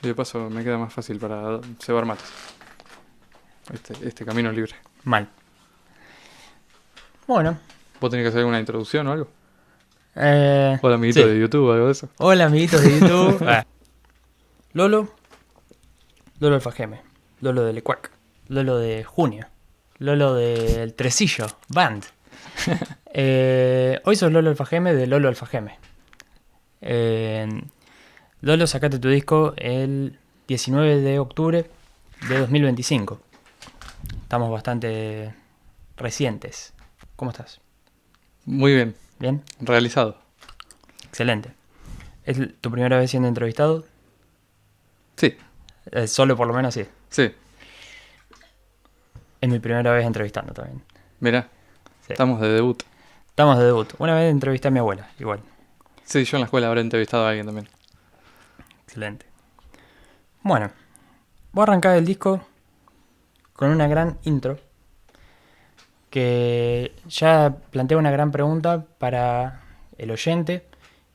Y de paso me queda más fácil para cebar mates. Este camino libre. Mal. Bueno. ¿Vos tenés que hacer alguna introducción o algo? Hola amiguito Sí. de YouTube o algo de eso. Hola, amiguitos de YouTube. Lolo. Lolo Alfajeme. Lolo de Lecuac. Lolo de Junio. Lolo del Tresillo. Band. Hoy sos Lolo Alfajeme de Lolo Alfajeme. Lolo, sacate tu disco el 19 de octubre de 2025. Estamos bastante recientes. ¿Cómo estás? Muy bien, ¿Bien? realizado. Excelente. ¿Es tu primera vez siendo entrevistado? Sí, Solo por lo menos sí. sí. Es mi primera vez entrevistando también. Mirá, Sí. estamos de debut. Estamos de debut. Una vez entrevisté a mi abuela, igual. Sí, yo en la escuela habré entrevistado a alguien también. Excelente. Bueno, voy a arrancar el disco con una gran intro que ya plantea una gran pregunta para el oyente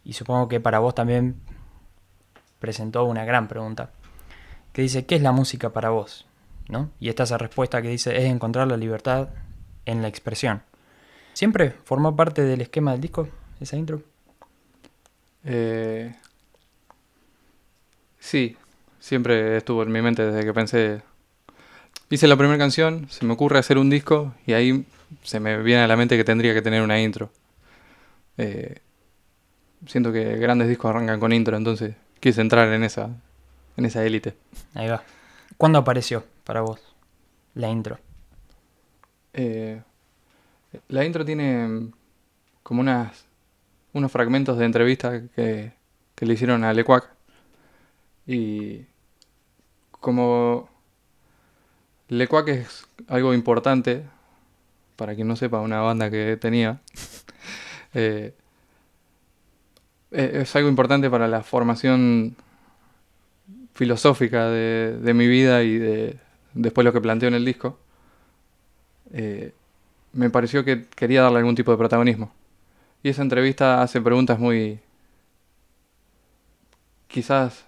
y supongo que para vos también presentó una gran pregunta que dice, ¿qué es la música para vos? ¿No? Y está esa respuesta que dice, es encontrar la libertad en la expresión. ¿Siempre formó parte del esquema del disco esa intro? Sí, siempre estuvo en mi mente desde que pensé. Hice la primera canción, se me ocurre hacer un disco y ahí se me viene a la mente que tendría que tener una intro. Eh, Siento que grandes discos arrancan con intro, entonces quise entrar en esa élite. Ahí va. ¿Cuándo apareció para vos la intro? Eh, la intro tiene como unos fragmentos de entrevista que le hicieron a Lecuac. Y como Lecuac es algo importante, para quien no sepa, una banda que tenía, eh, es algo importante para la formación filosófica de mi vida y después lo que planteo en el disco. Me pareció que quería darle algún tipo de protagonismo. Y esa entrevista hace preguntas muy... Quizás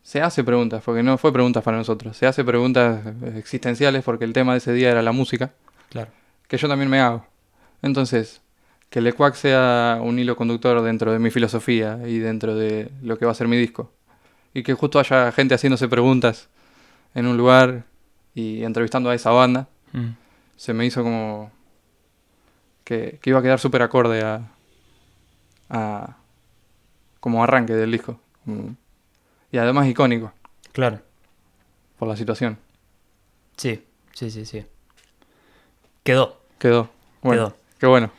se hace preguntas, porque no fue preguntas para nosotros. Se hace preguntas existenciales porque el tema de ese día era la música, Claro. que yo también me hago. Entonces, que Lecuac sea un hilo conductor dentro de mi filosofía y dentro de lo que va a ser mi disco. Y que justo haya gente haciéndose preguntas en un lugar y entrevistando a esa banda, se me hizo como que iba a quedar súper acorde a como arranque del disco. Y además icónico Claro. por la situación. Sí, sí, sí, sí. Quedó. Quedó. Bueno, Quedó. qué bueno.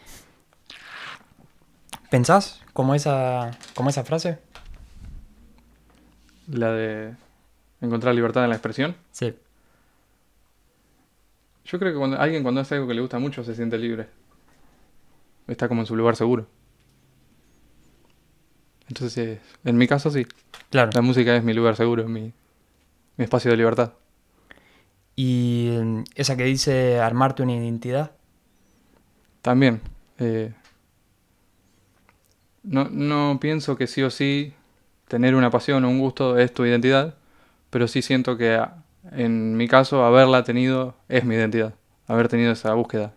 ¿Pensás como esa frase? La de encontrar libertad en la expresión. Sí. Yo creo que cuando hace algo que le gusta mucho se siente libre. Está como en su lugar seguro. Entonces, en mi caso sí. Claro. La música es mi lugar seguro, mi espacio de libertad. Y esa que dice armarte una identidad. También. No pienso que sí o sí tener una pasión o un gusto es tu identidad, pero sí siento que en mi caso haberla tenido es mi identidad. Haber tenido esa búsqueda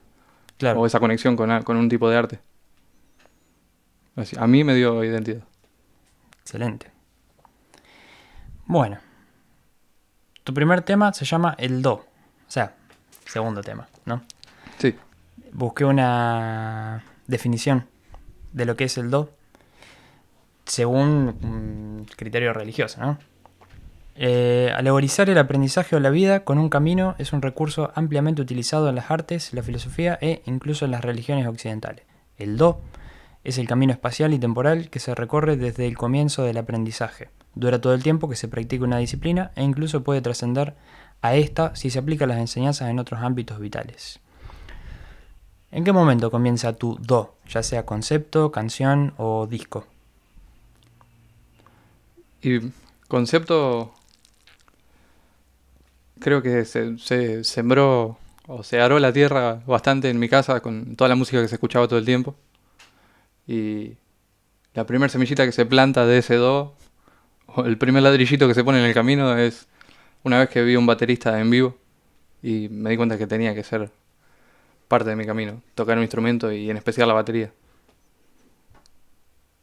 Claro. o esa conexión con un tipo de arte. Así, a mí me dio identidad. Excelente. Bueno. Tu primer tema se llama El Do. O sea, segundo tema, ¿no? Sí. Busqué una definición de lo que es el Do según un criterio religioso, ¿no? Alegorizar el aprendizaje o la vida con un camino es un recurso ampliamente utilizado en las artes, la filosofía e incluso en las religiones occidentales. El Do es el camino espacial y temporal que se recorre desde el comienzo del aprendizaje. Dura todo el tiempo que se practica una disciplina e incluso puede trascender a esta si se aplica las enseñanzas en otros ámbitos vitales. ¿En qué momento comienza tu Do, ya sea concepto, canción o disco? Y concepto, creo que se sembró o se aró la tierra bastante en mi casa con toda la música que se escuchaba todo el tiempo. Y la primera semillita que se planta de ese do o el primer ladrillito que se pone en el camino es una vez que vi a un baterista en vivo y me di cuenta que tenía que ser parte de mi camino, tocar un instrumento y en especial la batería.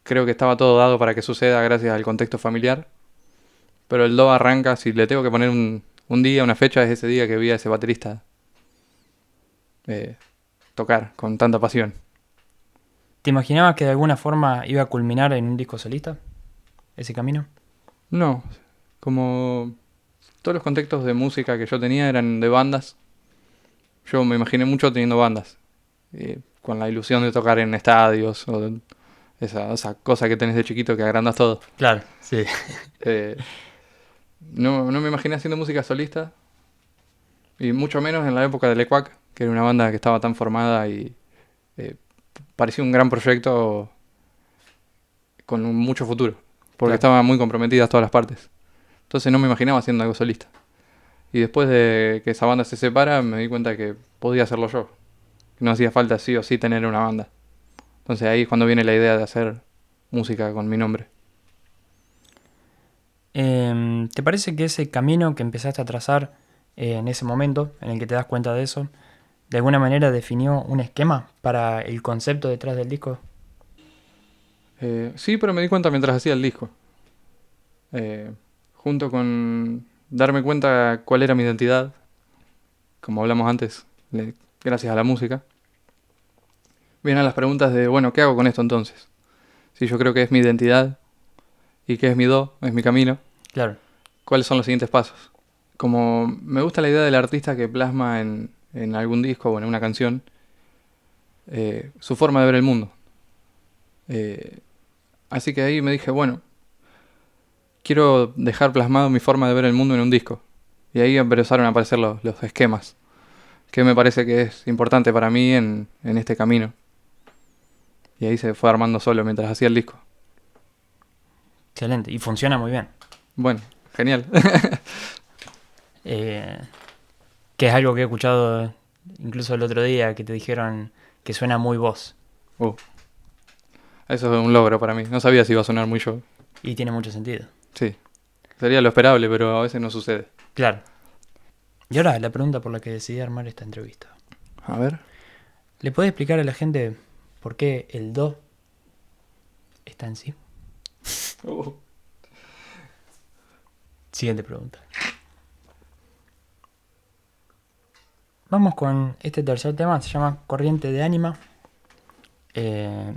Creo que estaba todo dado para que suceda gracias al contexto familiar, pero el do arranca, si le tengo que poner un día, una fecha, es ese día que vi a ese baterista eh, tocar con tanta pasión. ¿Te imaginabas que de alguna forma iba a culminar en un disco solista? ¿Ese camino? No, como todos los contextos de música que yo tenía eran de bandas, yo me imaginé mucho teniendo bandas, con la ilusión de tocar en estadios, o esa cosa que tenés de chiquito que agrandas todo. Claro, sí. Eh, no me imaginé haciendo música solista, y mucho menos en la época de Lecuac, que era una banda que estaba tan formada y eh, parecía un gran proyecto con mucho futuro, porque Claro. estaban muy comprometidas todas las partes. Entonces no me imaginaba haciendo algo solista. Y después de que esa banda se separa, me di cuenta que podía hacerlo yo. Que no hacía falta sí o sí tener una banda. Entonces ahí es cuando viene la idea de hacer música con mi nombre. ¿Te parece que ese camino que empezaste a trazar en ese momento, en el que te das cuenta de eso, de alguna manera definió un esquema para el concepto detrás del disco? Sí, pero me di cuenta mientras hacía el disco. Eh, Junto con darme cuenta cuál era mi identidad, como hablamos antes, gracias a la música, vienen las preguntas de, bueno, ¿qué hago con esto entonces? Si yo creo que es mi identidad y que es mi do, es mi camino, Claro, ¿cuáles son los siguientes pasos? Como me gusta la idea del artista que plasma en algún disco o en una canción su forma de ver el mundo. Eh, Así que ahí me dije, bueno, quiero dejar plasmado mi forma de ver el mundo en un disco. Y ahí empezaron a aparecer los esquemas, que me parece que es importante para mí en este camino. Y ahí se fue armando solo mientras hacía el disco. excelente. Y funciona muy bien. Bueno, genial. Eh, que es algo que he escuchado incluso el otro día, que te dijeron que suena muy vos. Uh, Eso es un logro para mí. No sabía si iba a sonar muy yo. Y tiene mucho sentido. Sí, sería lo esperable, pero a veces no sucede. Claro. Y ahora la pregunta por la que decidí armar esta entrevista. A ver. ¿Le puede explicar a la gente por qué el do está en sí? Siguiente pregunta. Vamos con este tercer tema, se llama Corriente de Ánima.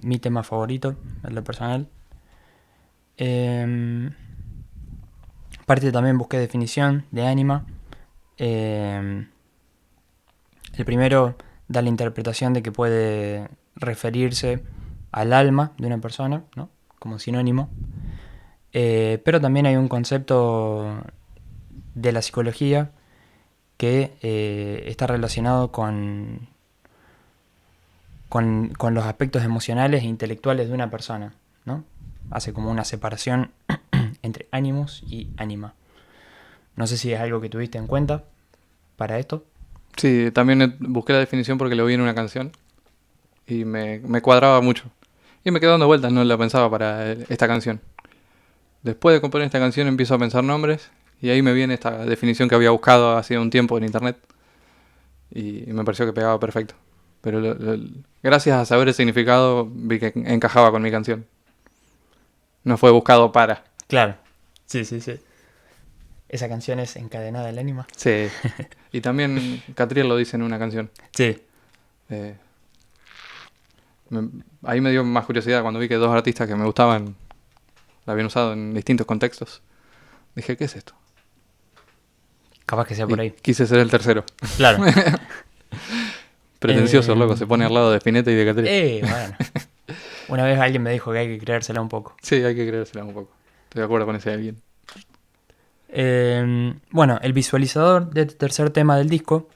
Mi tema favorito, en lo personal. Aparte también busqué definición de ánima. El primero da la interpretación de que puede referirse al alma de una persona, ¿no? Como sinónimo. Pero también hay un concepto de la psicología que está relacionado con los aspectos emocionales e intelectuales de una persona, ¿no? Hace como una separación entre ánimos y ánima. No sé si es algo que tuviste en cuenta para esto. Sí, también busqué la definición porque lo vi en una canción y me cuadraba mucho. Y me quedé dando vueltas, no la pensaba para esta canción. Después de componer esta canción empiezo a pensar nombres y ahí me viene esta definición que había buscado hace un tiempo en internet y me pareció que pegaba perfecto. Pero gracias a saber el significado vi que encajaba con mi canción. No fue buscado para. Claro. Sí, sí, sí. Esa canción es Encadenada del Ánima. Sí. Y también Catriel lo dice en una canción. Sí. Eh, Ahí me dio más curiosidad cuando vi que dos artistas que me gustaban la habían usado en distintos contextos. Dije, ¿qué es esto? Capaz que sea por Y ahí. quise ser el tercero. Claro. Pretencioso, loco, se pone al lado de Spinetta y de Catriel. Bueno. Una vez alguien me dijo que hay que creérsela un poco. Sí, hay que creérsela un poco. Estoy de acuerdo con ese alguien. Bueno, el visualizador de este tercer tema del disco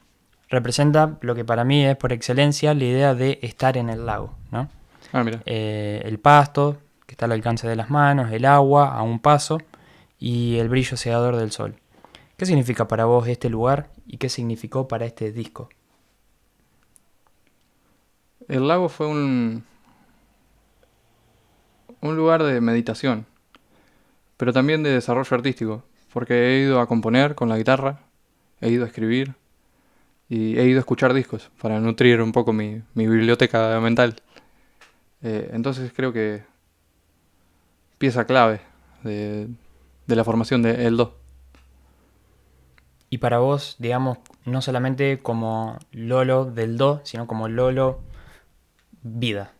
representa lo que para mí es por excelencia la idea de estar en el lago, ¿no? Ah, mira. El pasto, que está al alcance de las manos, el agua a un paso y el brillo cegador del sol. ¿Qué significa para vos este lugar y qué significó para este disco? El lago fue un lugar de meditación. pero también de desarrollo artístico, porque he ido a componer con la guitarra, he ido a escribir y he ido a escuchar discos para nutrir un poco mi biblioteca mental. Entonces creo que pieza clave de, de la formación de El Do. Y para vos, digamos, no solamente como Lolo del Do, sino como Lolo vida.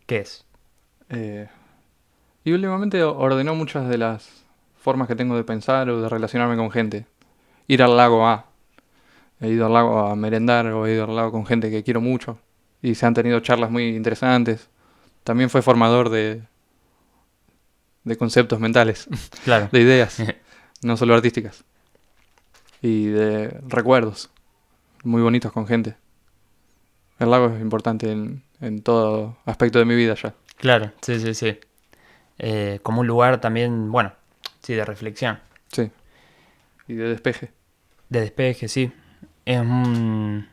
¿Qué es? Eh, y últimamente ordenó muchas de las formas que tengo de pensar o de relacionarme con gente. Ir al lago A. He ido al lago a merendar o he ido al lago con gente que quiero mucho. Y se han tenido charlas muy interesantes. También fue formador de conceptos mentales, Claro. de ideas, no solo artísticas. Y de recuerdos muy bonitos con gente. El lago es importante en todo aspecto de mi vida ya. Claro, sí, sí, sí. Como un lugar también, bueno, sí, de reflexión, Sí. Y de despeje. de despeje, sí. Es un,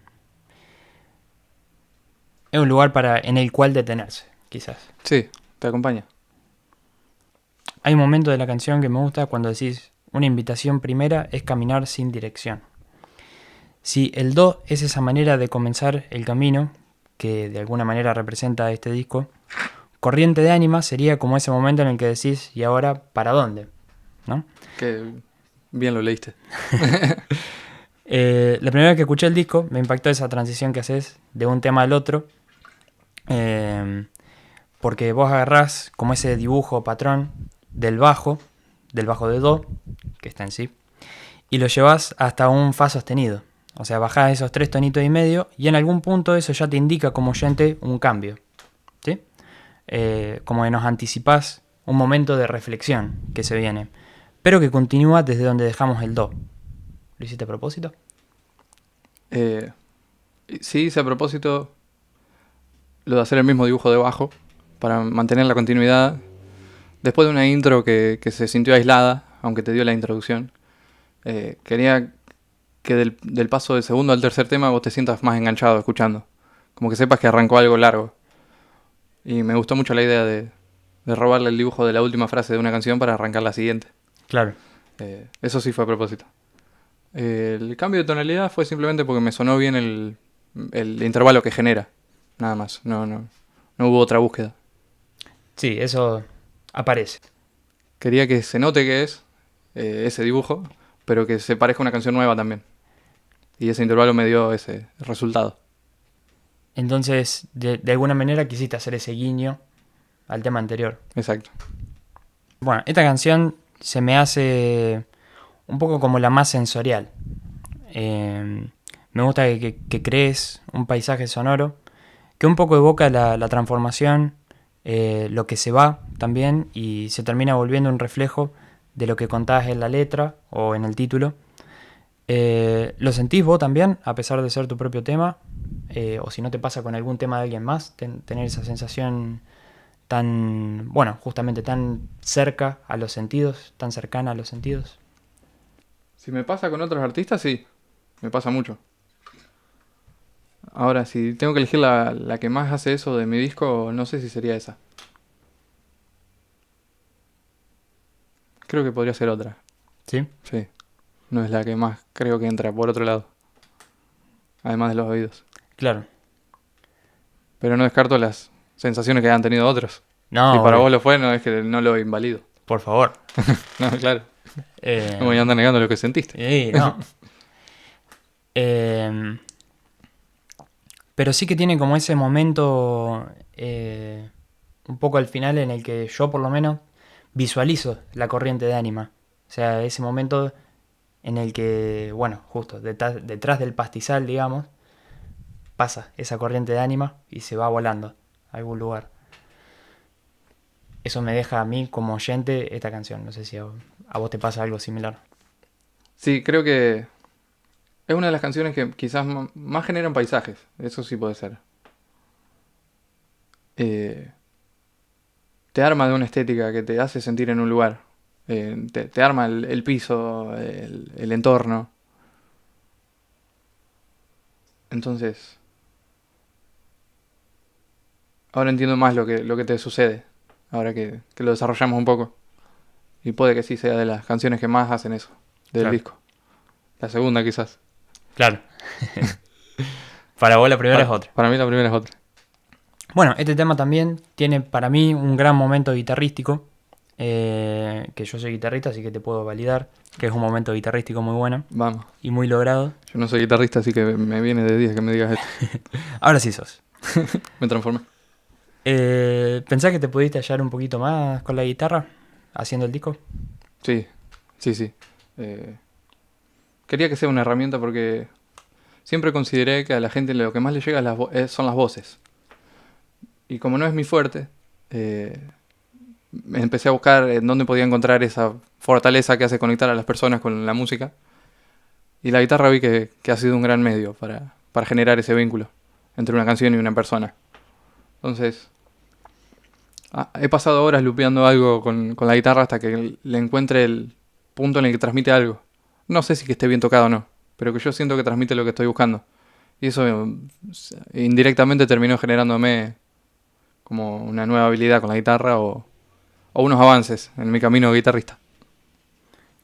es un lugar en el cual detenerse, quizás. Sí, te acompaña. Hay un momento de la canción que me gusta cuando decís, una invitación primera es caminar sin dirección. Si el do es esa manera de comenzar el camino, que de alguna manera representa este disco, corriente de ánima sería como ese momento en el que decís, ¿y ahora para dónde? ¿No? Que bien lo leíste. La primera vez que escuché el disco me impactó esa transición que haces de un tema al otro, eh, porque vos agarrás como ese dibujo patrón del bajo de do, que está en sí, y lo llevas hasta un fa sostenido. O sea, bajás esos 3 tonitos y medio y en algún punto eso ya te indica como oyente un cambio. ¿Sí? Como que nos anticipás un momento de reflexión que se viene, pero que continúa desde donde dejamos el do. ¿Lo hiciste a propósito? Eh, sí hice a propósito lo de hacer el mismo dibujo de bajo para mantener la continuidad. Después de una intro que se sintió aislada, aunque te dio la introducción, quería que del paso del segundo al tercer tema vos te sientas más enganchado escuchando. Como que sepas que arrancó algo largo. Y me gustó mucho la idea de robarle el dibujo de la última frase de una canción para arrancar la siguiente. Claro. Eso sí fue a propósito. El cambio de tonalidad fue simplemente porque me sonó bien el intervalo que genera. Nada más. No hubo otra búsqueda. Sí, eso aparece. Quería que se note que es ese dibujo, pero que se parezca a una canción nueva también. Y ese intervalo me dio ese resultado. Entonces, de alguna manera quisiste hacer ese guiño al tema anterior. Exacto. Bueno, esta canción se me hace un poco como la más sensorial. Me gusta que crees un paisaje sonoro que un poco evoca la transformación, lo que se va también y se termina volviendo un reflejo de lo que contás en la letra o en el título. ¿Lo sentís vos también, a pesar de ser tu propio tema? O si no te pasa con algún tema de alguien más, tener esa sensación tan, bueno, justamente tan cerca a los sentidos, tan cercana a los sentidos. Si me pasa con otros artistas, sí. Me pasa mucho. Ahora, si tengo que elegir la que más hace eso de mi disco, no sé si sería esa. Creo que podría ser otra. ¿Sí? Sí. No es la que más creo que entra por otro lado. Además de los oídos. Claro. Pero no descarto las sensaciones que han tenido otros. Si No, para obvio. vos lo fue, no es que no lo invalido. Por favor. No, claro. No voy a Eh, andar negando lo que sentiste. no. Eh, pero sí que tiene como ese momento un poco al final en el que yo por lo menos visualizo la corriente de ánima. O sea, ese momento en el que, bueno, justo detrás del pastizal, digamos, pasa esa corriente de ánima y se va volando a algún lugar. Eso me deja a mí como oyente esta canción. No sé si a vos te pasa algo similar. Sí, creo que es una de las canciones que quizás más generan paisajes. Eso sí puede ser. Eh, Te arma de una estética que te hace sentir en un lugar. Te arma el piso, el entorno. Entonces, ahora entiendo más lo que te sucede. Ahora que lo desarrollamos un poco. Y puede que sí sea de las canciones que más hacen eso, del Claro. disco. La segunda quizás. Claro. Para vos la primera es otra. Para mí la primera es otra. Bueno, este tema también tiene para mí un gran momento guitarrístico. Que yo soy guitarrista, así que te puedo validar que es un momento guitarrístico muy bueno Vamos. y muy logrado. Yo no soy guitarrista, así que me viene de 10 que me digas esto. Ahora sí sos. Me transformé. ¿Pensás que te pudiste hallar un poquito más con la guitarra haciendo el disco? Sí, sí, sí. Eh, Quería que sea una herramienta porque siempre consideré que a la gente lo que más le llega son las voces. Y como no es mi fuerte, eh, empecé a buscar en dónde podía encontrar esa fortaleza que hace conectar a las personas con la música. Y la guitarra vi que ha sido un gran medio para generar ese vínculo entre una canción y una persona. Entonces, he pasado horas lupeando algo con la guitarra hasta que le encuentre el punto en el que transmite algo. No sé si que esté bien tocado o no, pero que yo siento que transmite lo que estoy buscando. Y eso indirectamente terminó generándome como una nueva habilidad con la guitarra o unos avances en mi camino de guitarrista.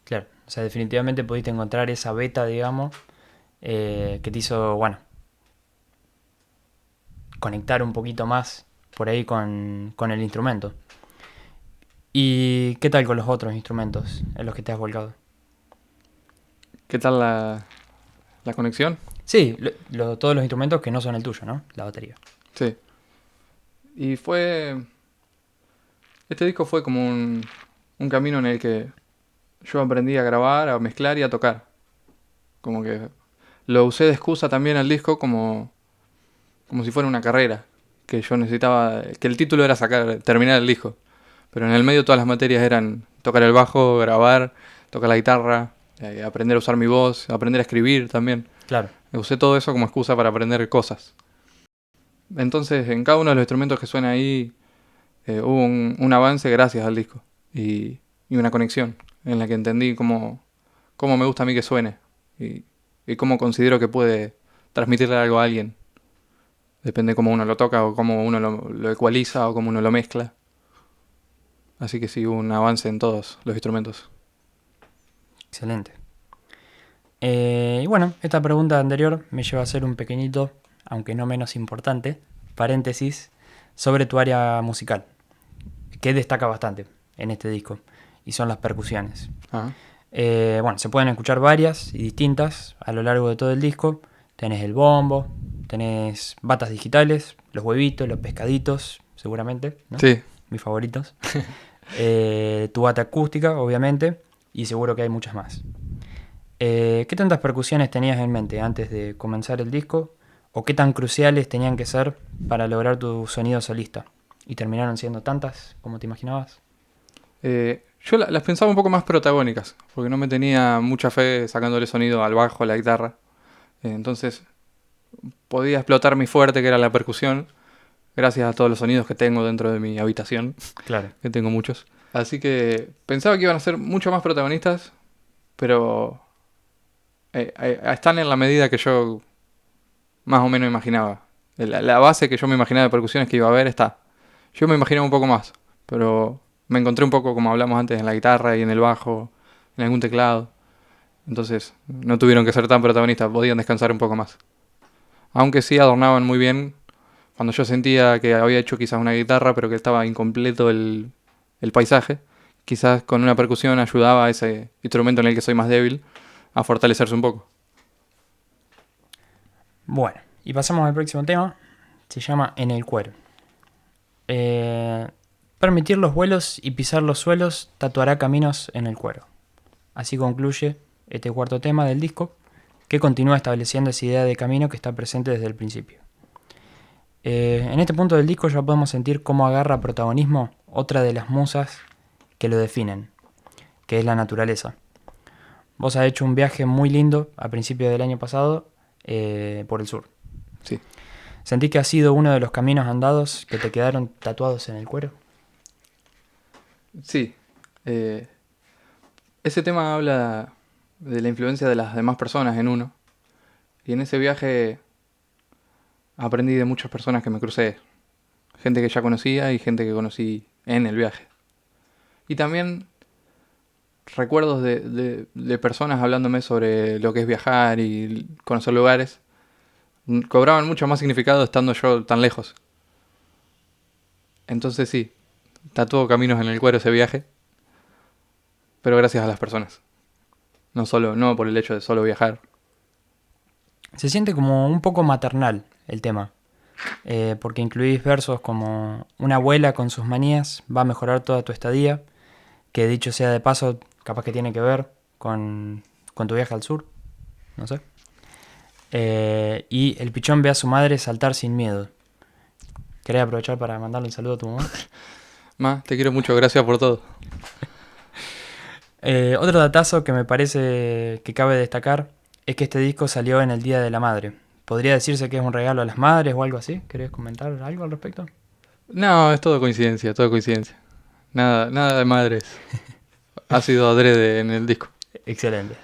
Claro, o sea, definitivamente pudiste encontrar esa beta, digamos, que te hizo, bueno, conectar un poquito más por ahí con el instrumento. ¿Y qué tal con los otros instrumentos en los que te has volcado? ¿Qué tal la conexión? Sí, todos los instrumentos que no son el tuyo, ¿no? La batería. Sí. Y este disco fue como un camino en el que yo aprendí a grabar, a mezclar y a tocar. Como que lo usé de excusa también al disco como si fuera una carrera. Que yo necesitaba, que el título era terminar el disco. Pero en el medio todas las materias eran tocar el bajo, grabar, tocar la guitarra, aprender a usar mi voz, aprender a escribir también. Claro, Usé todo eso como excusa para aprender cosas. Entonces en cada uno de los instrumentos que suena ahí hubo un avance gracias al disco. Y una conexión en la que entendí cómo me gusta a mí que suene. Y cómo considero que puede transmitirle algo a alguien. Depende cómo uno lo toca o cómo uno lo ecualiza o cómo uno lo mezcla. Así que sí, hubo un avance en todos los instrumentos. excelente. Y bueno, esta pregunta anterior me lleva a hacer un pequeñito, aunque no menos importante, paréntesis sobre tu área musical, que destaca bastante en este disco, y son las percusiones. Ajá. Bueno, se pueden escuchar varias y distintas a lo largo de todo el disco. Tenés el bombo, tenés batas digitales, los huevitos, los pescaditos, seguramente, ¿no? Sí. Mis favoritos. Tu bata acústica, obviamente, y seguro que hay muchas más. ¿Qué tantas percusiones tenías en mente antes de comenzar el disco? ¿O qué tan cruciales tenían que ser para lograr tu sonido solista? ¿Y terminaron siendo tantas como te imaginabas? Yo las pensaba un poco más protagónicas, porque no me tenía mucha fe sacándole sonido al bajo, a la guitarra. Entonces podía explotar mi fuerte, que era la percusión, gracias a todos los sonidos que tengo dentro de mi habitación, Claro. que tengo muchos. Así que pensaba que iban a ser mucho más protagonistas, pero están en la medida que yo más o menos imaginaba. La base que yo me imaginaba de percusiones que iba a haber está. Yo me imaginaba un poco más, pero me encontré un poco, como hablamos antes, en la guitarra y en el bajo, en algún teclado. Entonces no tuvieron que ser tan protagonistas, podían descansar un poco más. Aunque sí adornaban muy bien cuando yo sentía que había hecho quizás una guitarra, pero que estaba incompleto el paisaje. Quizás con una percusión ayudaba a ese instrumento en el que soy más débil a fortalecerse un poco. Bueno, y pasamos al próximo tema. Se llama En el cuero. Permitir los vuelos y pisar los suelos tatuará caminos en el cuero. Así concluye este cuarto tema del disco, que continúa estableciendo esa idea de camino que está presente desde el principio. En este punto del disco ya podemos sentir cómo agarra protagonismo otra de las musas que lo definen, que es la naturaleza. Vos has hecho un viaje muy lindo a principios del año pasado por el sur. Sí. ¿Sentís que ha sido uno de los caminos andados que te quedaron tatuados en el cuero? Sí. Ese tema habla de la influencia de las demás personas en uno. Y en ese viaje aprendí de muchas personas que me crucé. Gente que ya conocía y gente que conocí en el viaje. Y también recuerdos de personas hablándome sobre lo que es viajar y conocer lugares. Cobraban mucho más significado estando yo tan lejos. Entonces sí, tatuó caminos en el cuero ese viaje, pero gracias a las personas. No por el hecho de solo viajar. Se siente como un poco maternal el tema, porque incluís versos como una abuela con sus manías va a mejorar toda tu estadía, que dicho sea de paso, capaz que tiene que ver con tu viaje al sur, no sé. Y el pichón ve a su madre saltar sin miedo. ¿Querés aprovechar para mandarle un saludo a tu mamá? Ma, te quiero mucho, gracias por todo. Otro datazo que me parece que cabe destacar es que este disco salió en el Día de la Madre. ¿Podría decirse que es un regalo a las madres o algo así? ¿Querés comentar algo al respecto? No, es todo coincidencia, todo coincidencia. Nada de madres. Ha sido adrede en el disco. Excelente.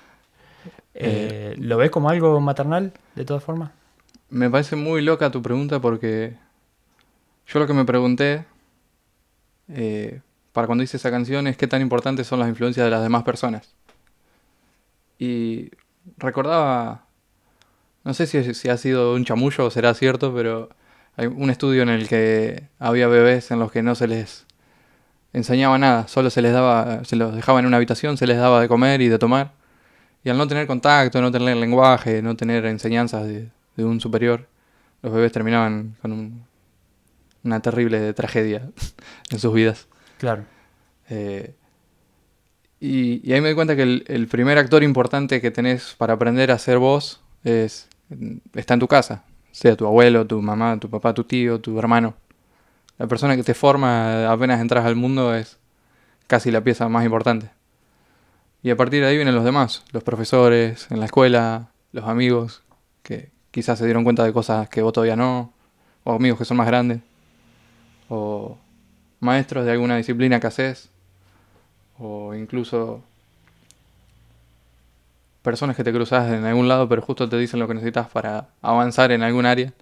Eh, ¿Lo ves como algo maternal, de todas formas? Me parece muy loca tu pregunta porque yo lo que me pregunté eh, para cuando hice esa canción es qué tan importantes son las influencias de las demás personas. Y recordaba, no sé si ha sido un chamullo o será cierto, pero hay un estudio en el que había bebés en los que no se les enseñaba nada, solo se les daba, se los dejaba en una habitación, se les daba de comer y de tomar. Y al no tener contacto, no tener lenguaje, no tener enseñanzas de un superior, los bebés terminaban con una terrible tragedia en sus vidas. Claro, Eh, y ahí me di cuenta que el primer actor importante que tenés para aprender a ser vos está en tu casa. Sea tu abuelo, tu mamá, tu papá, tu tío, tu hermano. La persona que te forma apenas entras al mundo es casi la pieza más importante. Y a partir de ahí vienen los demás, los profesores, en la escuela, los amigos, que quizás se dieron cuenta de cosas que vos todavía no, o amigos que son más grandes, o maestros de alguna disciplina que haces, o incluso personas que te cruzas en algún lado pero justo te dicen lo que necesitas para avanzar en algún área.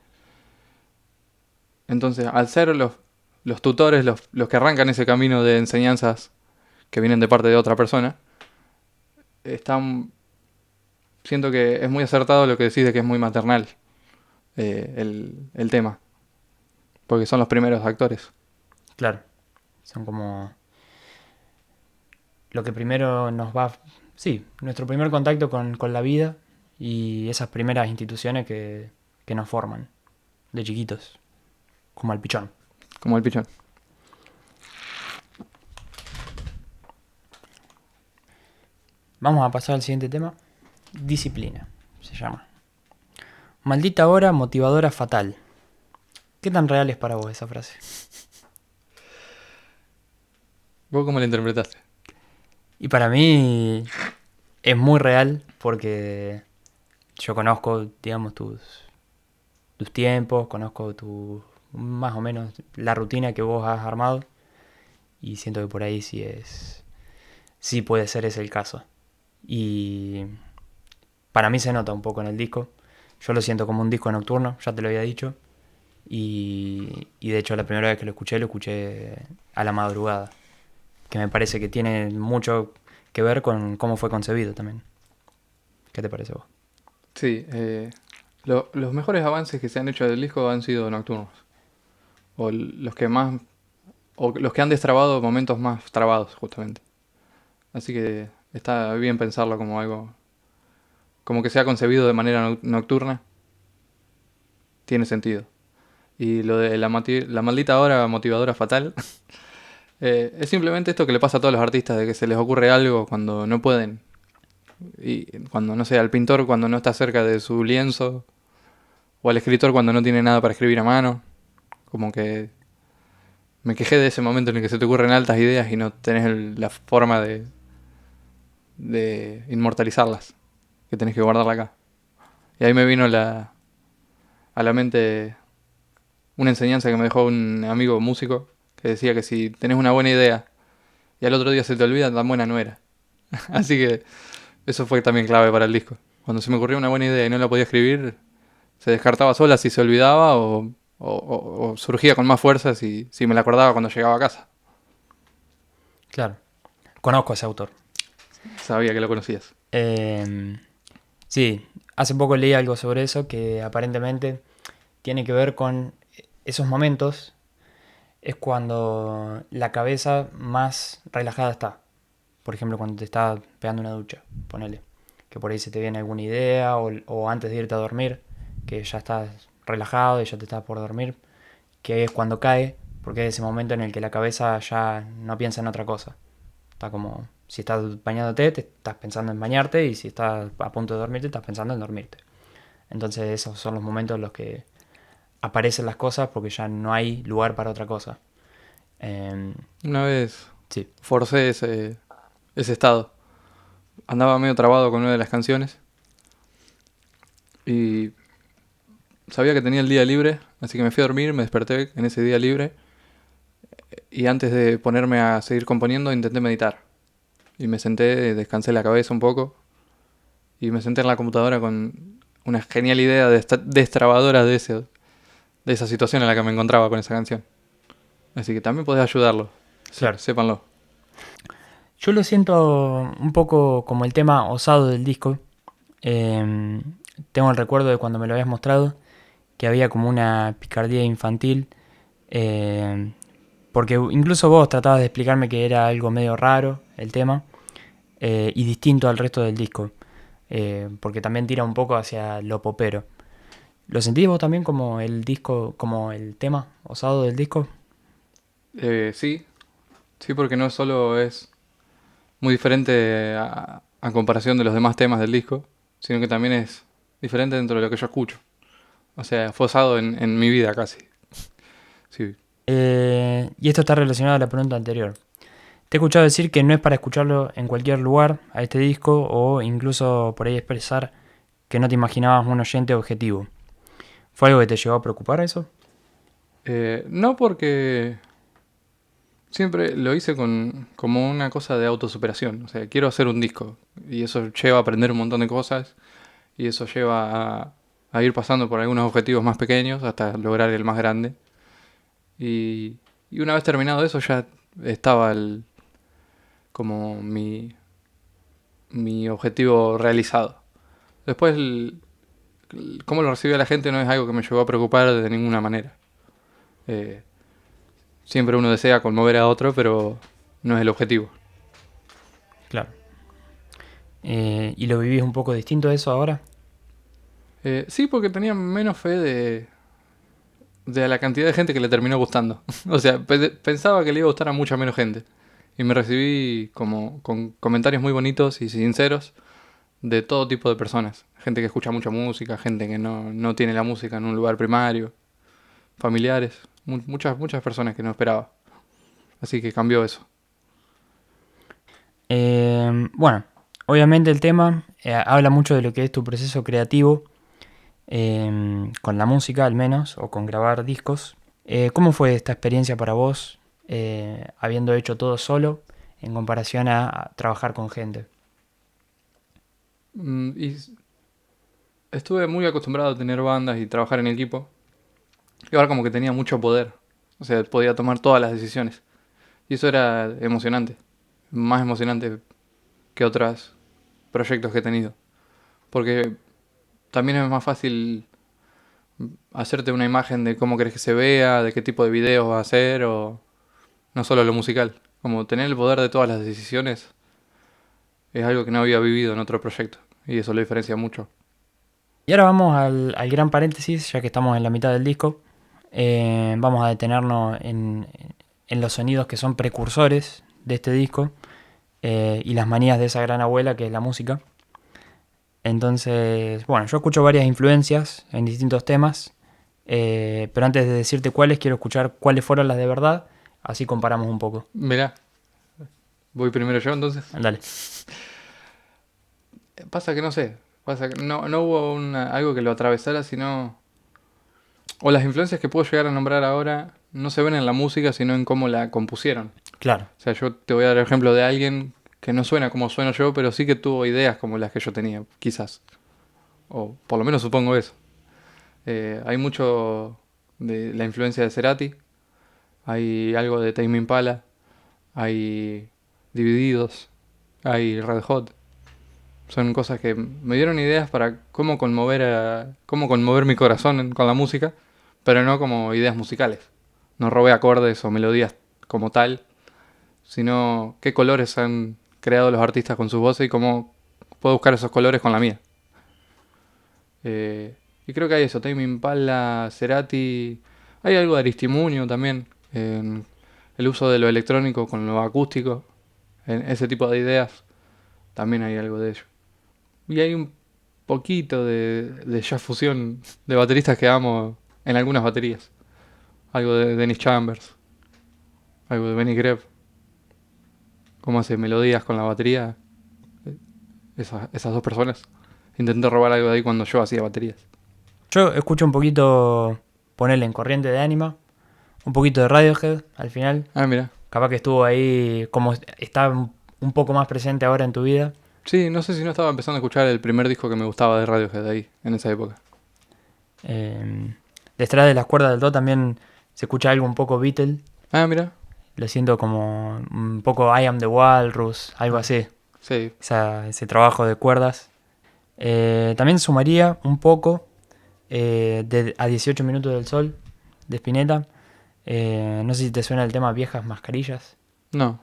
Entonces, al ser los tutores, los que arrancan ese camino de enseñanzas que vienen de parte de otra persona, están, siento que es muy acertado lo que decís de que es muy maternal el tema, porque son los primeros actores. claro. Son como lo que primero nos va... Sí, nuestro primer contacto con la vida y esas primeras instituciones que nos forman de chiquitos, como el pichón. Como el pichón. Vamos a pasar al siguiente tema. Disciplina, se llama. Maldita hora motivadora fatal. ¿Qué tan real es para vos esa frase? ¿Vos cómo la interpretaste? Y para mí es muy real porque yo conozco, digamos, tus tiempos, conozco más o menos la rutina que vos has armado y siento que por ahí sí puede ser ese el caso. Y para mí se nota un poco en el disco. Yo lo siento como un disco nocturno, ya te lo había dicho. Y de hecho la primera vez que lo escuché a la madrugada. Que me parece que tiene mucho que ver con cómo fue concebido también. ¿Qué te parece a vos? Sí, los mejores avances que se han hecho del disco han sido nocturnos. O los que más. O los que han destrabado momentos más trabados, justamente. Así que está bien pensarlo como algo. Como que sea concebido de manera nocturna. Tiene sentido. Y lo de la maldita hora motivadora fatal. Es simplemente esto que le pasa a todos los artistas, de que se les ocurre algo cuando no pueden. Y cuando, no sé, al pintor cuando no está cerca de su lienzo. O al escritor cuando no tiene nada para escribir a mano. Como que me quejé de ese momento en el que se te ocurren altas ideas y no tenés la forma de inmortalizarlas. Que tenés que guardarla acá. Y ahí me vino a la mente una enseñanza que me dejó un amigo músico. Que decía que si tenés una buena idea y al otro día se te olvida, tan buena no era. Así que eso fue también clave para el disco. Cuando se me ocurrió una buena idea y no la podía escribir, se descartaba sola si se olvidaba o surgía con más fuerza si me la acordaba cuando llegaba a casa. Claro. Conozco a ese autor. Sabía que lo conocías. Eh, sí, hace poco leí algo sobre eso que aparentemente tiene que ver con esos momentos, es cuando la cabeza más relajada está. Por ejemplo, cuando te estás pegando una ducha, ponele. Que por ahí se te viene alguna idea o antes de irte a dormir, que ya estás relajado y ya te estás por dormir, que es cuando cae, porque es ese momento en el que la cabeza ya no piensa en otra cosa. Está como, si estás bañándote, te estás pensando en bañarte y si estás a punto de dormirte, estás pensando en dormirte. Entonces esos son los momentos en los que aparecen las cosas porque ya no hay lugar para otra cosa. Eh, Una vez sí, forcé ese estado. Andaba medio trabado con una de las canciones y sabía que tenía el día libre, así que me fui a dormir, me desperté en ese día libre y antes de ponerme a seguir componiendo intenté meditar. Y me senté, descansé la cabeza un poco y me senté en la computadora con una genial idea destrabadora de esa situación en la que me encontraba con esa canción. Así que también podés ayudarlo, claro. sépanlo. Yo lo siento un poco como el tema osado del disco. Eh, tengo el recuerdo de cuando me lo habías mostrado, que había como una picardía infantil. eh, Porque incluso vos tratabas de explicarme que era algo medio raro el tema y distinto al resto del disco. Porque también tira un poco hacia lo popero. ¿Lo sentís vos también como el disco, como el tema osado del disco? Sí, sí, porque no solo es muy diferente a comparación de los demás temas del disco, sino que también es diferente dentro de lo que yo escucho. O sea, fue osado en mi vida casi. Sí. Y esto está relacionado a la pregunta anterior. Te he escuchado decir que no es para escucharlo en cualquier lugar a este disco o incluso por ahí expresar que no te imaginabas un oyente objetivo. ¿Fue algo que te llegó a preocupar eso? No porque siempre lo hice como una cosa de autosuperación. O sea, quiero hacer un disco. Y eso lleva a aprender un montón de cosas. Y eso lleva a ir pasando por algunos objetivos más pequeños hasta lograr el más grande. Y, y una vez terminado eso ya estaba como mi objetivo realizado. Después, cómo lo recibió la gente no es algo que me llegó a preocupar de ninguna manera. Eh, Siempre uno desea conmover a otro, pero no es el objetivo. Claro. ¿Y lo vivís un poco distinto a eso ahora? Sí, porque tenía menos fe de la cantidad de gente que le terminó gustando. O sea, pensaba que le iba a gustar a mucha menos gente. Y me recibí como con comentarios muy bonitos y sinceros de todo tipo de personas. Gente que escucha mucha música, gente que no tiene la música en un lugar primario, familiares, muchas personas que no esperaba. Así que cambió eso. Bueno, obviamente el tema habla mucho de lo que es tu proceso creativo, con la música al menos, o con grabar discos. ¿Cómo fue esta experiencia para vos, habiendo hecho todo solo en comparación a trabajar con gente? Y estuve muy acostumbrado a tener bandas y trabajar en equipo. Y ahora como que tenía mucho poder. O sea, podía tomar todas las decisiones. Y eso era emocionante. Más emocionante que otros proyectos que he tenido. Porque también es más fácil hacerte una imagen de cómo querés que se vea, de qué tipo de videos va a hacer, o no solo lo musical. Como tener el poder de todas las decisiones es algo que no había vivido en otro proyecto. Y eso lo diferencia mucho. Y ahora vamos al gran paréntesis, ya que estamos en la mitad del disco. Vamos a detenernos en los sonidos que son precursores de este disco y las manías de esa gran abuela que es la música. Entonces, bueno, yo escucho varias influencias en distintos temas, pero antes de decirte cuáles, quiero escuchar cuáles fueron las de verdad, así comparamos un poco. Mirá, voy primero yo entonces. Dale. Pasa que no sé. Pasa que no hubo algo que lo atravesara, sino... O las influencias que puedo llegar a nombrar ahora no se ven en la música, sino en cómo la compusieron. Claro, O sea, yo te voy a dar el ejemplo de alguien que no suena como sueno yo, pero sí que tuvo ideas como las que yo tenía, quizás. O por lo menos supongo eso. Hay mucho de la influencia de Cerati, hay algo de Tame Impala, hay Divididos, hay Red Hot. Son cosas que me dieron ideas para cómo conmover mi corazón con la música, pero no como ideas musicales. No robé acordes o melodías como tal, sino qué colores han creado los artistas con sus voces y cómo puedo buscar esos colores con la mía. Y creo que hay eso, Tame Impala, Cerati, hay algo de Aristimuño también, en el uso de lo electrónico con lo acústico, en ese tipo de ideas, también hay algo de ello. Y hay un poquito de jazz fusión de bateristas que amo en algunas baterías. Algo de Dennis Chambers, algo de Benny Greb, cómo hace melodías con la batería, esas dos personas. Intenté robar algo de ahí cuando yo hacía baterías. Yo escucho un poquito, ponerle en corriente de Anima, un poquito de Radiohead al final. Ah, mira. Capaz que estuvo ahí, como está un poco más presente ahora en tu vida. Sí, no sé si no estaba empezando a escuchar el primer disco que me gustaba de Radiohead ahí, en esa época. Detrás de las cuerdas del do también se escucha algo un poco Beatle. Ah, mira. Lo siento como un poco I Am the Walrus, algo así. Sí. Ese trabajo de cuerdas. También sumaría un poco a 18 minutos del sol de Spinetta. No sé si te suena el tema Viejas Mascarillas. No,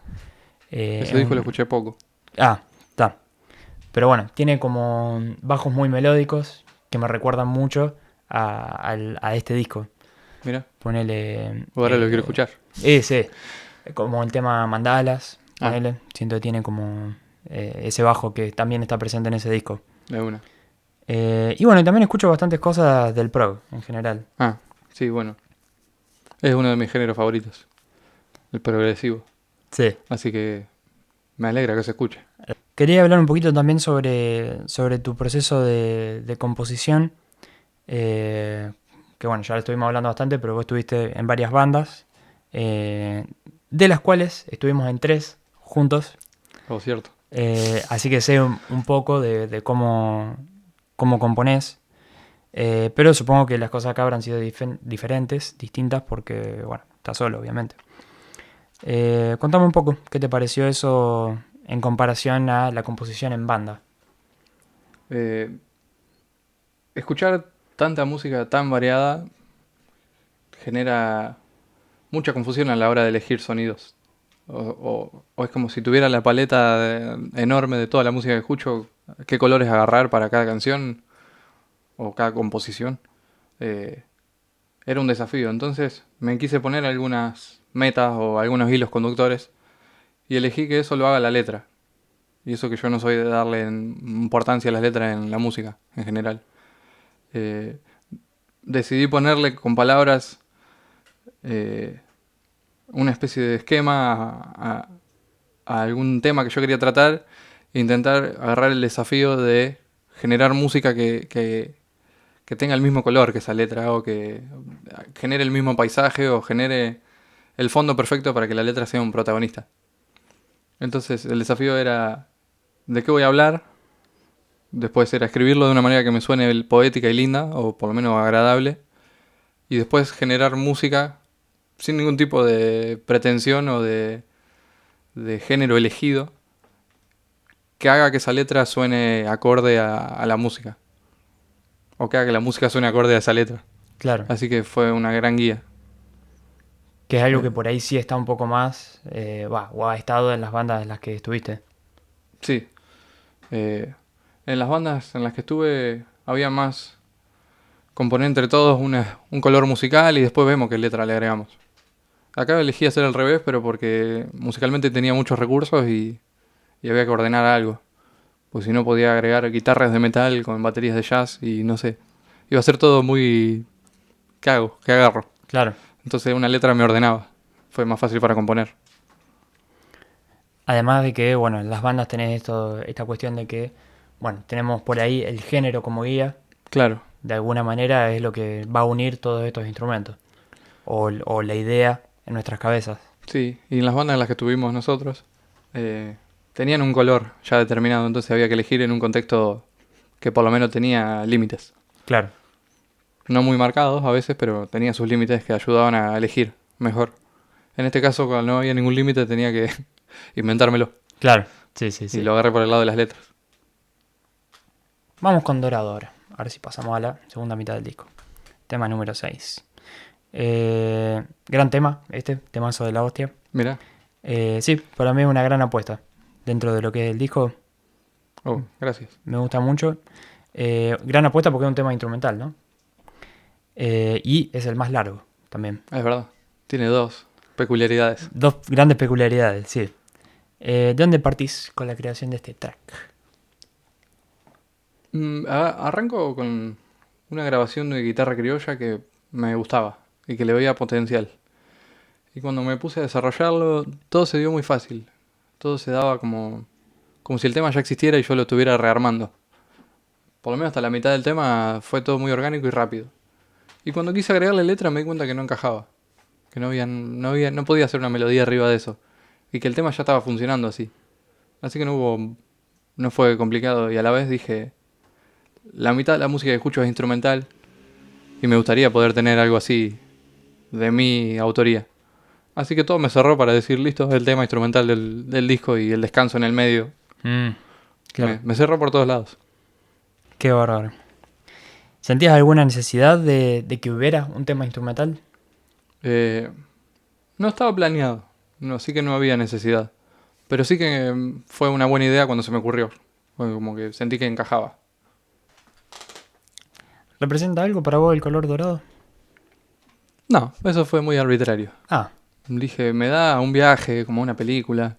ese disco lo escuché poco. Está. Pero bueno, tiene como bajos muy melódicos que me recuerdan mucho a este disco. Mira, Ponele. ahora lo quiero escuchar. Sí. Como el tema Mandalas. Ah. Ponele. Siento que tiene como ese bajo que también está presente en ese disco. De una. Y bueno, también escucho bastantes cosas del prog en general. Ah, sí, bueno. Es uno de mis géneros favoritos. El progresivo. Sí. Así que me alegra que se escuche. Quería hablar un poquito también sobre tu proceso de composición. Que bueno, ya lo estuvimos hablando bastante, pero vos estuviste en varias bandas. De las cuales estuvimos en 3 juntos. Oh, cierto. Así que sé un poco de cómo componés. Pero supongo que las cosas acá habrán sido diferentes, distintas, porque, bueno, estás solo, obviamente. Contame un poco, ¿qué te pareció eso en comparación a la composición en banda? Escuchar tanta música tan variada genera mucha confusión a la hora de elegir sonidos. O es como si tuviera la paleta enorme de toda la música que escucho, qué colores agarrar para cada canción o cada composición. Era un desafío. Entonces me quise poner algunas metas o algunos hilos conductores y elegí que eso lo haga la letra. Y eso que yo no soy de darle importancia a las letras en la música en general. Decidí ponerle con palabras una especie de esquema a algún tema que yo quería tratar e intentar agarrar el desafío de generar música que tenga el mismo color que esa letra o que genere el mismo paisaje o genere el fondo perfecto para que la letra sea un protagonista. Entonces el desafío era de qué voy a hablar, después era escribirlo de una manera que me suene poética y linda o por lo menos agradable y después generar música sin ningún tipo de pretensión o de género elegido que haga que esa letra suene acorde a la música. O que haga que la música suene acorde a esa letra. Claro. Así que fue una gran guía. Que es algo que por ahí sí está un poco más, o ha estado en las bandas en las que estuviste. Sí. En las bandas en las que estuve había más componer entre todos un color musical y después vemos qué letra le agregamos. Acá elegí hacer al revés, pero porque musicalmente tenía muchos recursos y había que ordenar algo. Pues si no podía agregar guitarras de metal con baterías de jazz y no sé. Iba a ser todo muy... ¿Qué hago? ¿Qué agarro? Claro. Entonces una letra me ordenaba. Fue más fácil para componer. Además de que, bueno, en las bandas tenés esta cuestión de que, bueno, tenemos por ahí el género como guía. Claro. De alguna manera es lo que va a unir todos estos instrumentos. O la idea en nuestras cabezas. Sí, y en las bandas en las que estuvimos nosotros tenían un color ya determinado, entonces había que elegir en un contexto que por lo menos tenía límites. Claro. No muy marcados a veces, pero tenía sus límites que ayudaban a elegir mejor. En este caso, cuando no había ningún límite, tenía que inventármelo. Claro. Sí, sí, Y sí. lo agarré por el lado de las letras. Vamos con Dorado ahora. Ahora sí pasamos a la segunda mitad del disco. Tema número 6. Gran tema, temazo de la hostia. Mirá. Sí, para mí es una gran apuesta. Dentro de lo que es el disco, Oh, gracias. me gusta mucho. Gran apuesta porque es un tema instrumental, ¿no? Y es el más largo también. Es verdad. Tiene dos peculiaridades. Dos grandes peculiaridades, sí. ¿De dónde partís con la creación de este track? Arranco con una grabación de guitarra criolla que me gustaba y que le veía potencial. Y cuando me puse a desarrollarlo, todo se dio muy fácil. Todo se daba como si el tema ya existiera y yo lo estuviera rearmando. Por lo menos hasta la mitad del tema fue todo muy orgánico y rápido. Y cuando quise agregarle letra me di cuenta que no encajaba. Que no podía hacer una melodía arriba de eso. Y que el tema ya estaba funcionando así. Así que no fue complicado. Y a la vez dije, la mitad de la música que escucho es instrumental. Y me gustaría poder tener algo así de mi autoría. Así que todo me cerró para decir, listo, el tema instrumental del disco y el descanso en el medio. Claro. Me cerró por todos lados. Qué bárbaro. ¿Sentías alguna necesidad de que hubiera un tema instrumental? No estaba planeado. No, así que no había necesidad. Pero sí que fue una buena idea cuando se me ocurrió. Fue como que sentí que encajaba. ¿Representa algo para vos el color dorado? No, eso fue muy arbitrario. Ah, Dije, me da un viaje, como una película.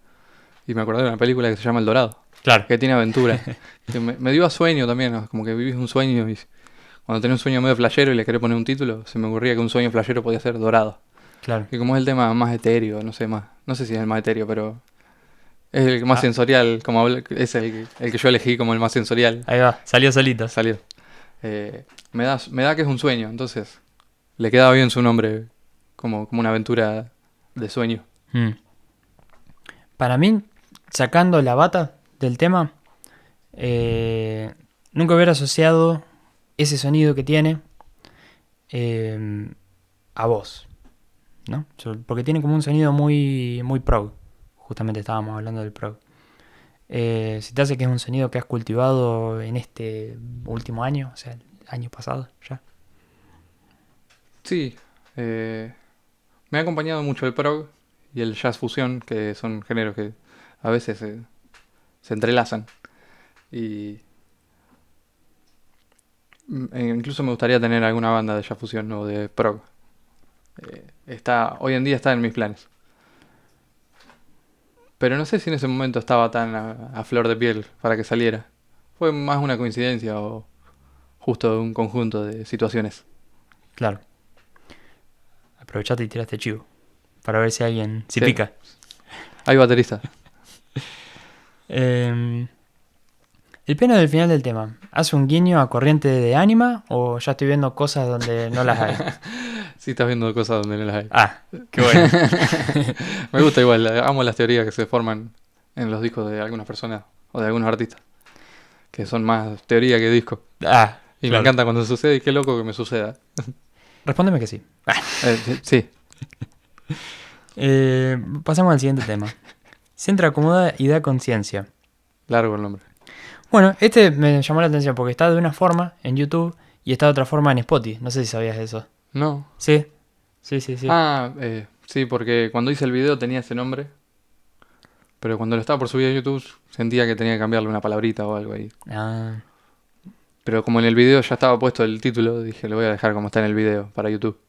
Y me acordé de una película que se llama El Dorado, claro. que tiene aventura. Que me dio a sueño también, ¿no? Como que vivís un sueño y cuando tenés un sueño medio flashero y le querés poner un título, se me ocurría que un sueño flashero podía ser Dorado. Claro. Y como es el tema más etéreo, no sé más. No sé si es el más etéreo, pero es el más Ah, sensorial, es el que yo elegí como el más sensorial. ahí va, salió solito. Salió. Me da que es un sueño, entonces le quedaba bien su nombre como una aventura de sueño. Mm. Para mí, sacando la bata del tema, nunca hubiera asociado ese sonido que tiene a vos, ¿no? Porque tiene como un sonido muy, muy prog. Justamente estábamos hablando del prog. Si te hace que es un sonido que has cultivado en este último año, o sea, el año pasado ya. Sí, me ha acompañado mucho el prog y el jazz fusión, que son géneros que a veces se entrelazan. Y incluso me gustaría tener alguna banda de jazz fusión o de prog. Hoy en día está en mis planes. Pero no sé si en ese momento estaba tan a flor de piel para que saliera. Fue más una coincidencia o justo un conjunto de situaciones. Claro. Aprovechaste y tiraste chivo. Para ver si alguien... Si Sí, pica. hay bateristas. El piano del final del tema, ¿hace un guiño a corriente de Anima o ya estoy viendo cosas donde no las hay? Sí, estás viendo cosas donde no las hay. Ah, qué bueno. Me gusta igual, amo las teorías que se forman en los discos de algunas personas o de algunos artistas. Que son más teoría que disco. Ah, Y me claro. encanta cuando sucede y qué loco que me suceda. Respóndeme que sí. Sí, Pasamos al siguiente tema. Centra acomoda y da conciencia. largo el nombre. Bueno, este me llamó la atención porque está de una forma en YouTube y está de otra forma en Spotify. No sé si sabías eso. No. Sí, sí, sí, sí. Sí, porque cuando hice el video tenía ese nombre. Pero cuando lo estaba por subir a YouTube sentía que tenía que cambiarle una palabrita o algo ahí. Ah, Pero como en el video ya estaba puesto el título, dije lo voy a dejar como está en el video para YouTube.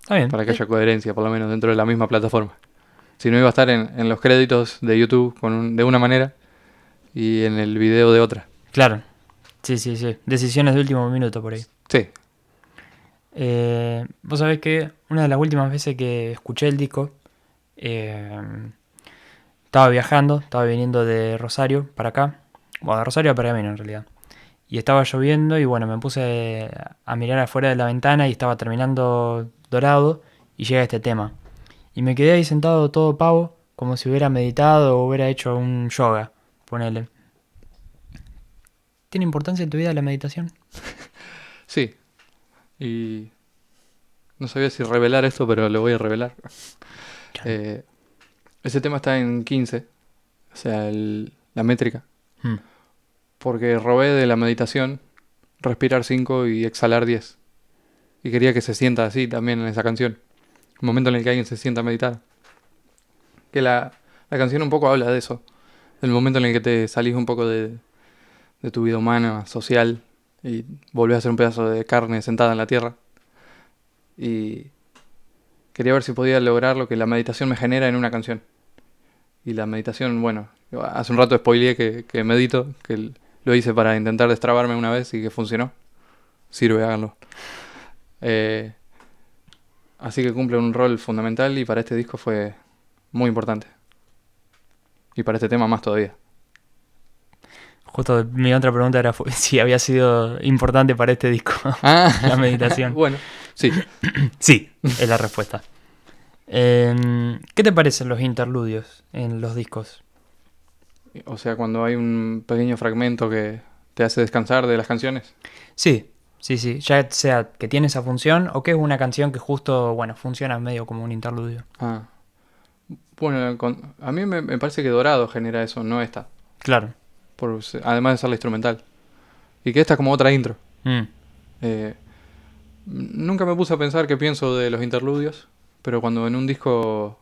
está bien. Para que haya coherencia, por lo menos dentro de la misma plataforma. Si no iba a estar en los créditos de YouTube de una manera y en el video de otra. Claro. Sí, sí, sí. Decisiones de último minuto por ahí. Sí, Vos sabés que una de las últimas veces que escuché el disco, estaba viajando, estaba viniendo de Rosario para acá. Bueno, de Rosario a Pergamino en realidad. Y estaba lloviendo y bueno, me puse a mirar afuera de la ventana y estaba terminando Dorado y llega este tema. Y me quedé ahí sentado todo pavo, como si hubiera meditado o hubiera hecho un yoga, ponele. ¿Tiene importancia en tu vida la meditación? sí. Y no sabía si revelar esto, pero lo voy a revelar. Claro. Eh, Ese tema está en 15, o sea, la métrica. Mm. Porque robé de la meditación respirar 5 y exhalar 10. Y quería que se sienta así también en esa canción. Un momento en el que alguien se sienta a meditar. Que la canción un poco habla de eso. Del momento en el que te salís un poco de tu vida humana, social, y volvés a ser un pedazo de carne sentada en la tierra. Y quería ver si podía lograr lo que la meditación me genera en una canción. Y la meditación, bueno, hace un rato spoileé que medito, que lo hice para intentar destrabarme una vez y que funcionó. Sirve, háganlo. Eh, Así que cumple un rol fundamental y para este disco fue muy importante. Y para este tema más todavía. Justo mi otra pregunta era si había sido importante para este disco Ah, la meditación. bueno, sí. Sí, es la respuesta. ¿Qué te parecen los interludios en los discos? O sea, cuando hay un pequeño fragmento que te hace descansar de las canciones. Sí, sí, sí. Ya sea que tiene esa función o que es una canción que justo, bueno, funciona medio como un interludio. Ah, bueno, a mí me parece que Dorado genera eso, no esta. Claro. Además de ser la instrumental. Y que esta es como otra intro. Mm, Eh, Nunca me puse a pensar qué pienso de los interludios, pero cuando en un disco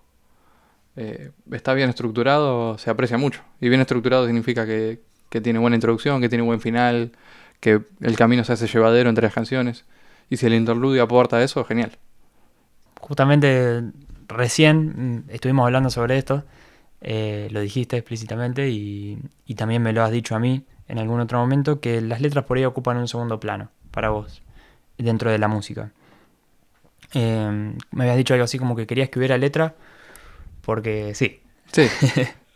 está bien estructurado, se aprecia mucho. Y bien estructurado significa que tiene buena introducción, que tiene buen final, que el camino se hace llevadero entre las canciones. Y si el interludio aporta eso, genial. Justamente recién estuvimos hablando sobre esto, lo dijiste explícitamente y también me lo has dicho a mí en algún otro momento, que las letras por ahí ocupan un segundo plano para vos dentro de la música. Me habías dicho algo así como que querías que hubiera letra porque sí. Sí,